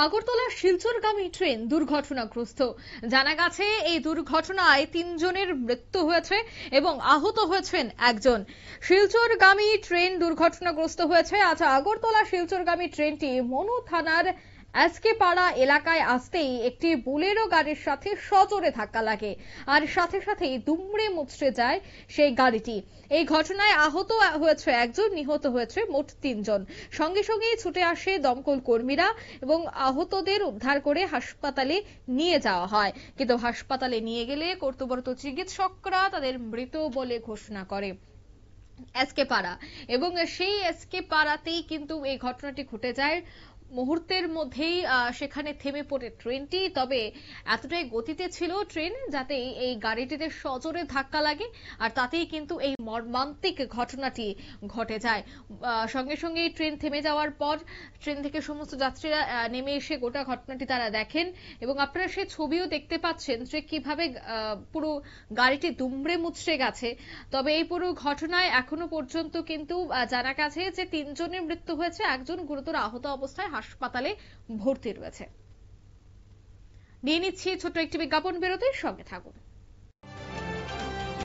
Agartala শিলচরগামী train দুর্ঘটনাগ্রস্ত। জানা গেছে এই দুর্ঘটনায় ৩ জনের মৃত্যু হয়েছে এবং আহত হয়েছেন একজন। শিলচরগামী ট্রেন দুর্ঘটনাগ্রস্ত হয়েছে। আজ আগরতলা শিলচরগামী ট্রেনটি মনু থানার এসকে পাড়া এলাকায় আসতেই একটি বুলেরো গাড়ির সাথে সজোরে ধাক্কা লাগে আর সাথে সাথেই দুমড়ে মুচড়ে যায় সেই গাড়িটি। এই ঘটনায় আহত হয়েছে একজন, নিহত হয়েছে মোট ৩ জন। সঙ্গে সঙ্গেই ছুটে আসে দমকল কর্মীরা এবং আহতদের উদ্ধার করে হাসপাতালে নিয়ে যাওয়া হয়, কিন্তু হাসপাতালে নিয়ে গেলে কর্তব্যরত চিকিৎসকরা তাদের মৃত বলে ঘোষণা করে এসকে পাড়া। এবং সেই এসকে পাড়াতেই কিন্তু এই ঘটনাটি ঘটে যায়। মুহূর্তের মধ্যেই সেখানে থেমে পড়ে ট্রেনটি। তবে এতটাই গতিতে ছিল ট্রেন যাতে এই গাড়িটিতে সজোরে ধাক্কা লাগে আর তাতেই কিন্তু এই মর্মান্তিক ঘটনাটি ঘটে যায়। সঙ্গে সঙ্গে ট্রেন থেমে যাওয়ার পর ট্রেন থেকে সমস্ত যাত্রীরা নেমে এসে গোটা ঘটনাটি তারা দেখেন এবং আপনারা সেই ছবিও দেখতে পাচ্ছেন যে কিভাবে পুরো গাড়িটি দুমড়ে মুচড়ে গেছে। তবে এই পুরো ঘটনায় এখনো পর্যন্ত কিন্তু জানা গেছে যে ৩ জনের মৃত্যু হয়েছে, একজন গুরুতর আহত অবস্থায় হাসপাতালে ভর্তি রয়েছে। নিয়ে নিচ্ছি ছোট্ট একটি বিজ্ঞাপন বিরতির, সঙ্গে থাকুন।